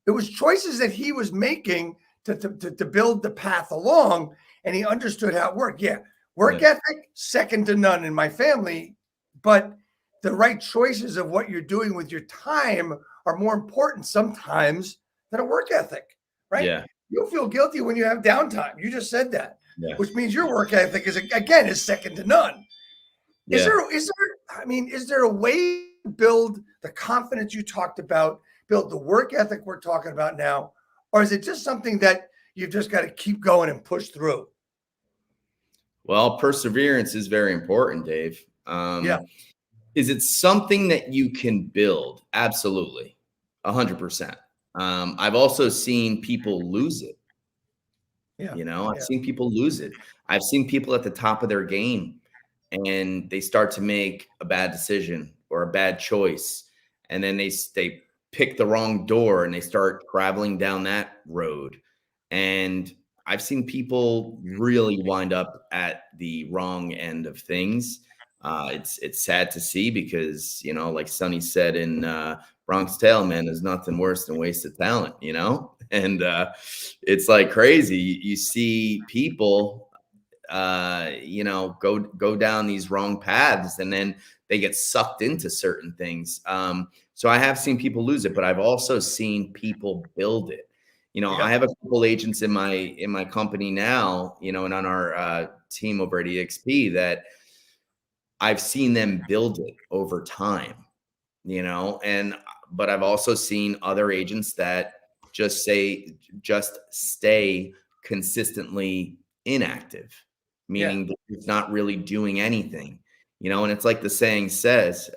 it was choices that he was making to build the path along, and he understood how it worked. Yeah, work ethic, second to none in my family, but the right choices of what you're doing with your time are more important sometimes than a work ethic, right? Yeah. You'll feel guilty when you have downtime. You just said that, Yeah. which means your work ethic is second to none. Is there a way to build the confidence you talked about, build the work ethic we're talking about now, or is it just something that you've just got to keep going and push through? Well, perseverance is very important, Dave. Yeah. Is it something that you can build? Absolutely. 100%. I've also seen people lose it. Yeah. I've seen people lose it. I've seen people at the top of their game and they start to make a bad decision or a bad choice. And then they pick the wrong door and they start traveling down that road. And I've seen people really wind up at the wrong end of things. It's sad to see because, like Sonny said in Bronx Tale, man, there's nothing worse than wasted talent, and it's like crazy. You see people, go down these wrong paths and then they get sucked into certain things. So I have seen people lose it, but I've also seen people build it. I have a couple agents in my company now, and on our team over at EXP that I've seen them build it over time, but I've also seen other agents that just stay consistently inactive, meaning that it's not really doing anything, and it's like the saying says,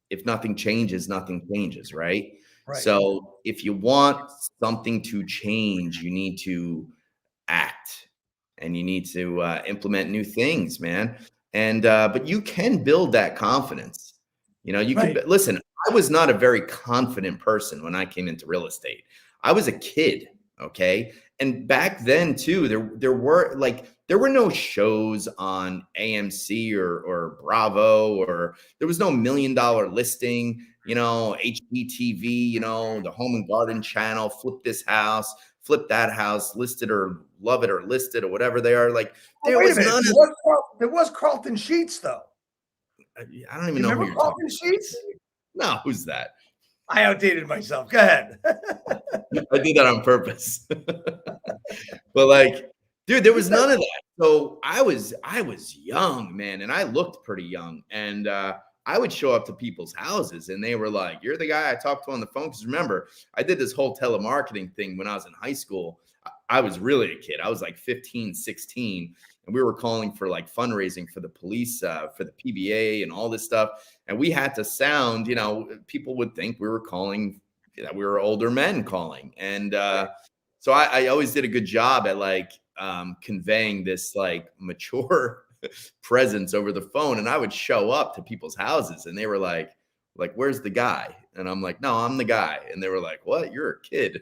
if nothing changes, nothing changes, right? Right. So if you want something to change, you need to act and you need to implement new things, man. And but you can build that confidence. You can listen. I was not a very confident person when I came into real estate. I was a kid, okay? And back then too, there were no shows on AMC or Bravo, or there was no $1 Million Listing, HGTV, the Home and Garden Channel, Flip This House, Flip That House, Listed or Love It or Listed or whatever they are. Like there was none of. There was Carlton Sheets though. I don't even know who you're Carlton Sheets. No, who's that? I outdated myself. Go ahead. I did that on purpose. But like, dude, there was none of that. So I was young, man, and I looked pretty young. And I would show up to people's houses and they were like, "You're the guy I talked to on the phone." Because remember, I did this whole telemarketing thing when I was in high school. I was really a kid. I was like 15, 16. And we were calling for like fundraising for the police, for the PBA and all this stuff. And we had to sound, people would think we were calling, that we were older men calling. And so I always did a good job at like conveying this like mature presence over the phone. And I would show up to people's houses and they were like, "Where's the guy?" And I'm like, "No, I'm the guy." And they were like, "What? You're a kid."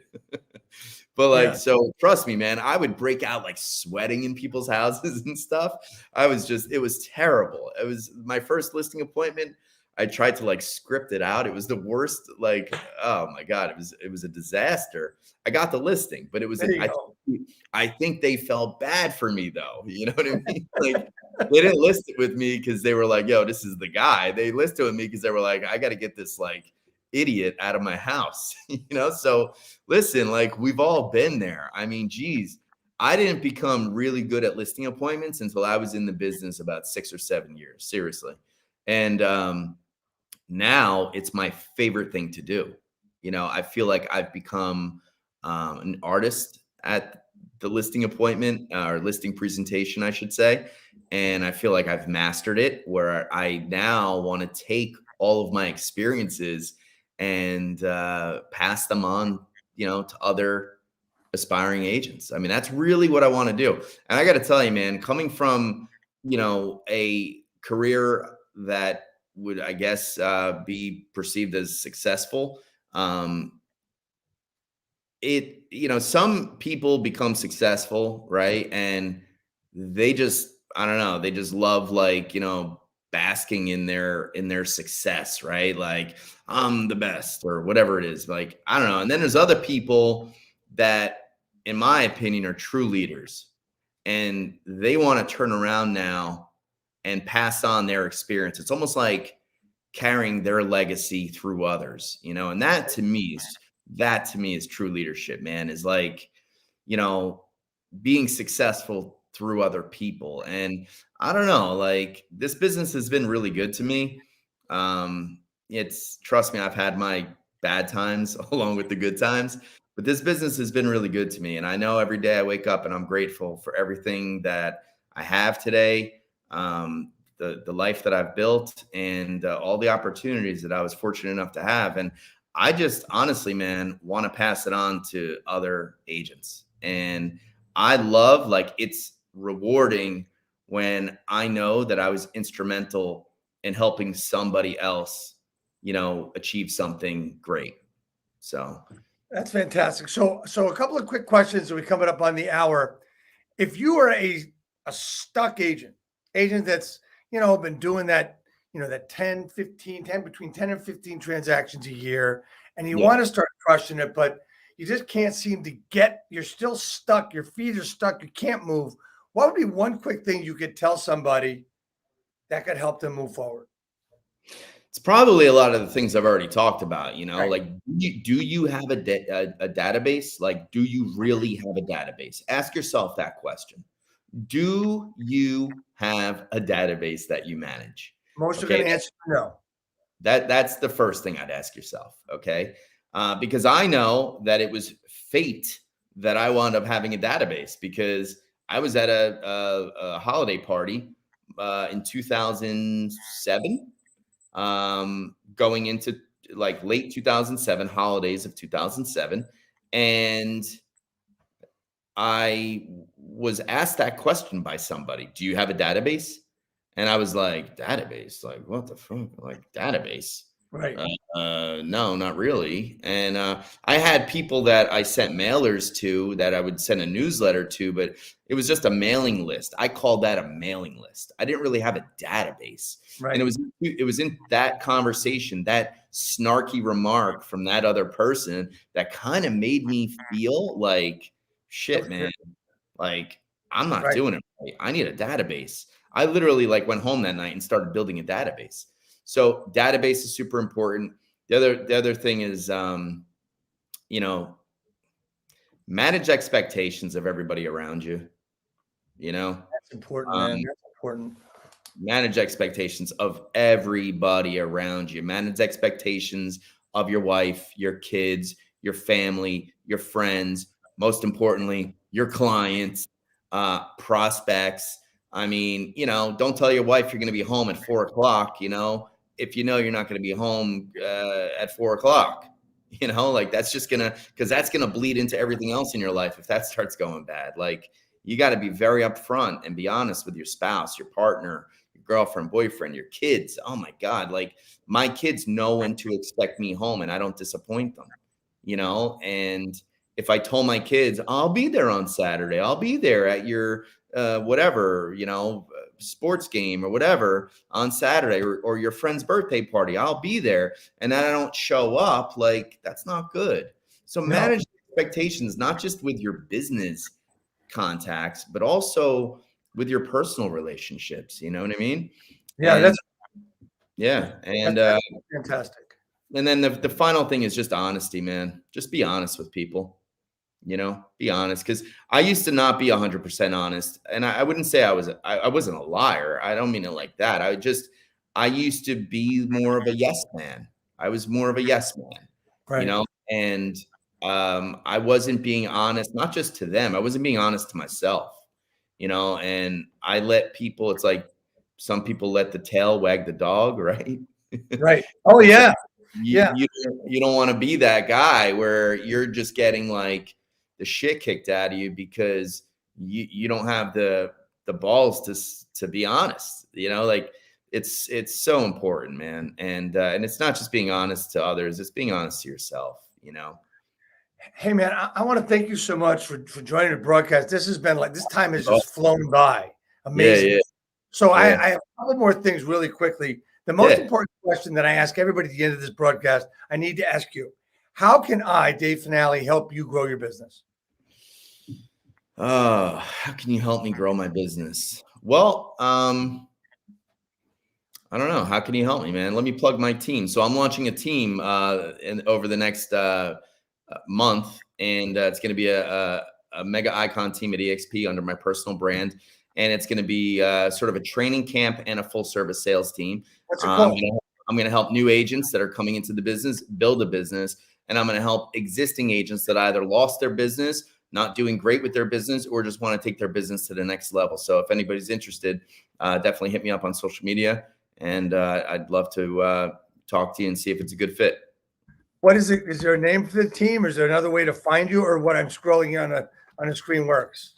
But like, so trust me, man, I would break out like sweating in people's houses and stuff. It was terrible. It was my first listing appointment. I tried to like script it out. It was the worst. Like, oh my God, it was a disaster. I got the listing, but I think they felt bad for me though. You know what I mean? Like they didn't list it with me because they were like, "Yo, this is the guy." They listed it with me because they were like, "I got to get this like idiot out of my house." So listen, like we've all been there. I mean, geez, I didn't become really good at listing appointments until I was in the business about 6 or 7 years, seriously. And now it's my favorite thing to do. I feel like I've become an artist at the listing appointment or listing presentation, I should say. And I feel like I've mastered it, where I now want to take all of my experiences and pass them on, to other aspiring agents. I mean, that's really what I want to do. And I got to tell you, man, coming from, a career that would, I guess, be perceived as successful. Some people become successful, right? And they just, I don't know, they just love like, basking in their success, right? Like, I'm the best or whatever it is. Like, I don't know. And then there's other people that, in my opinion, are true leaders, and they want to turn around now and pass on their experience. It's almost like carrying their legacy through others, and that to me is true leadership, man, is like, being successful through other people. And I don't know, like, this business has been really good to me. Trust me, I've had my bad times along with the good times, but this business has been really good to me. And I know every day I wake up and I'm grateful for everything that I have today, the life that I've built, and all the opportunities that I was fortunate enough to have. And I just honestly, man, want to pass it on to other agents. And I love, like, it's rewarding when I know that I was instrumental in helping somebody else, achieve something great. So That's fantastic. So a couple of quick questions as we coming up on the hour. If you are a stuck agent that's, been doing that, that 10, 15, 10, between 10 and 15 transactions a year, and you want to start crushing it, but you just can't seem to you're still stuck. Your feet are stuck. You can't move. What would be one quick thing you could tell somebody that could help them move forward? It's probably a lot of the things I've already talked about, Right. like, do you have a database? Like, do you really have a database? Ask yourself that question. Do you have a database that you manage? Most are Okay. going to answer no. That's the first thing I'd ask yourself. Okay. Because I know that it was fate that I wound up having a database, because I was at a holiday party in 2007, going into like late 2007, holidays of 2007. And I was asked that question by somebody, do you have a database? And I was like, database? Like, what the fuck? Like, database? Right. No, not really. And I had people that I sent mailers to, that I would send a newsletter to, but it was just a mailing list. I called that a mailing list. I didn't really have a database. Right. And it was in that conversation, that snarky remark from that other person, that kind of made me feel like, shit, man, like, I'm not doing it right. I need a database. I literally, like, went home that night and started building a database. So database is super important. The other thing is, manage expectations of everybody around you. That's important, man. That's important. Manage expectations of everybody around you. Manage expectations of your wife, your kids, your family, your friends, most importantly, your clients, prospects. I mean, don't tell your wife you're going to be home at 4 o'clock, if you're not going to be home at 4 o'clock, like, that's just because that's going to bleed into everything else in your life if that starts going bad. Like, you got to be very upfront and be honest with your spouse, your partner, your girlfriend, boyfriend, your kids. Oh my God. Like, my kids know when to expect me home, and I don't disappoint them, and if I told my kids, I'll be there on Saturday, I'll be there at your whatever, sports game or whatever on Saturday, or your friend's birthday party, I'll be there, and then I don't show up, like, that's not good. So manage expectations, not just with your business contacts, but also with your personal relationships. You know what I mean? Yeah, And that's fantastic. And then the final thing is just honesty, man. Just be honest with people. Be honest, because I used to not be 100% honest, and I wouldn't say I wasn't a liar. I don't mean it like that. I used to be more of a yes man. I was more of a yes man, Right. And I wasn't being honest, not just to them. I wasn't being honest to myself, and I let people. It's like some people let the tail wag the dog, right? Right. Oh yeah. You don't want to be that guy where you're just getting, like, the shit kicked out of you because you don't have the balls to be honest. Like, it's so important, man. And it's not just being honest to others, it's being honest to yourself. Hey man, I want to thank you so much for joining the broadcast. This has been, like, this time has just flown by. Amazing. Yeah. So I Yeah. have a couple more things really quickly. The most Yeah. important question that I ask everybody at the end of this broadcast, I need to ask you, how can I, Dave Finale, help you grow your business? How can you help me grow my business? Well, I don't know. How can you help me, man? Let me plug my team. So I'm launching a team over the next month, and it's going to be a mega icon team at EXP under my personal brand, and it's going to be sort of a training camp and a full service sales team. What's it I'm called? going to help new agents that are coming into the business build a business, and I'm going to help existing agents that either lost their business, not doing great with their business, or just want to take their business to the next level. So if anybody's interested, definitely hit me up on social media. And I'd love to talk to you and see if it's a good fit. What is it? Is there a name for the team? Or is there another way to find you, or what I'm scrolling on a screen works?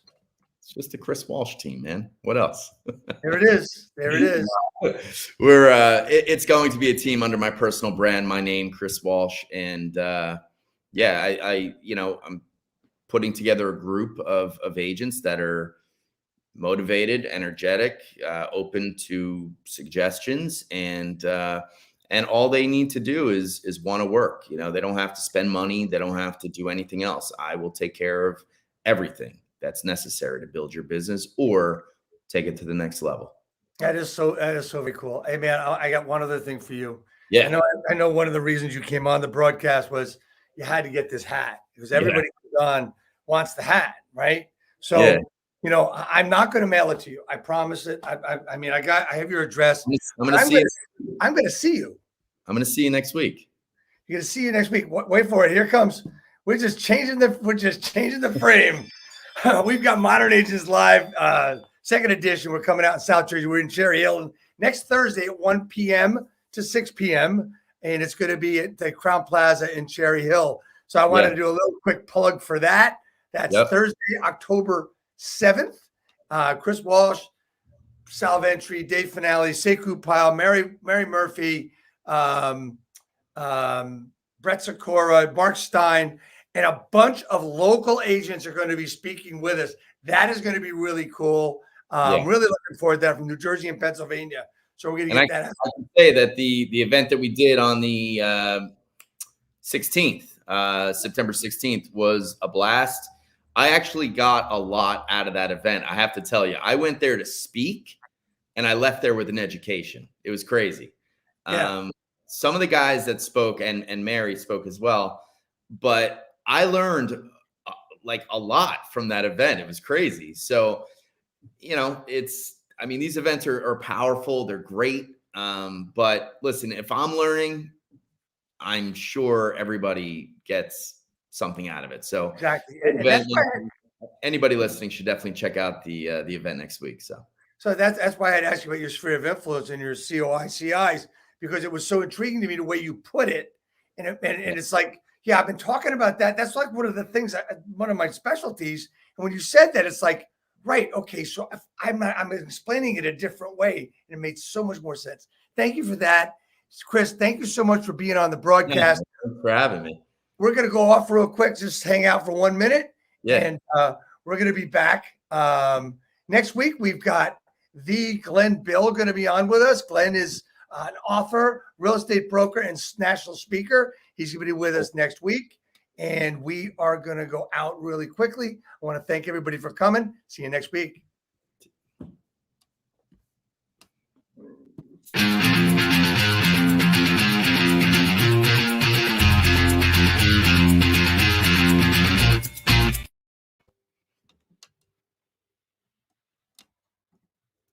It's just the Chris Walsh team, man. What else? There it is. There it is. We're it's going to be a team under my personal brand, my name, Chris Walsh, and yeah, I'm putting together a group of agents that are motivated, energetic, open to suggestions, and all they need to do is want to work. They don't have to spend money. They don't have to do anything else. I will take care of everything that's necessary to build your business or take it to the next level. That is so very cool. Hey man, I got one other thing for you. Yeah. I know one of the reasons you came on the broadcast was you had to get this hat because everybody who's on wants the hat, right? So Yeah. I'm not going to mail it to you. I promise it. I mean, I have your address. I'm going to see you. I'm going to see you. I'm going to see you next week. You're going to see you next week. Wait for it. Here comes. We're just changing the frame. We've got Modern Agents Live, second edition. We're coming out in South Jersey. We're in Cherry Hill next Thursday at 1 p.m. to 6 p.m. And it's going to be at the Crown Plaza in Cherry Hill. So I wanted to do a little quick plug for that. That's Thursday, October 7th. Chris Walsh, Sal Ventry, Dave Finale, Sekou Pyle, Mary Murphy, Brett Sikora, Mark Stein, and a bunch of local agents are going to be speaking with us. That is going to be really cool. I'm really looking forward to that, from New Jersey and Pennsylvania. So we're going to get that. I can say that the event that we did on the 16th, September 16th, was a blast. I actually got a lot out of that event. I have to tell you, I went there to speak and I left there with an education. It was crazy. Yeah. Some of the guys that spoke, and Mary spoke as well, but I learned like a lot from that event. It was crazy. So, these events are powerful. They're great. But listen, if I'm learning, I'm sure everybody gets something out of it. So exactly. Anybody listening should definitely check out the event next week. So that's why I'd ask you about your sphere of influence and your COICIs, because it was so intriguing to me the way you put it. And it's like, yeah, I've been talking about that. That's like one of the things, one of my specialties. And when you said that, it's like, right, okay, so I'm explaining it a different way, and it made so much more sense. Thank you for that. Chris, thank you so much for being on the broadcast. Thanks for having me. We're going to go off real quick, just hang out for 1 minute. Yeah. And we're going to be back. Next week, we've got the Glenn Bill going to be on with us. Glenn is an author, real estate broker, and national speaker. He's going to be with us next week. And we are going to go out really quickly. I want to thank everybody for coming. See you next week.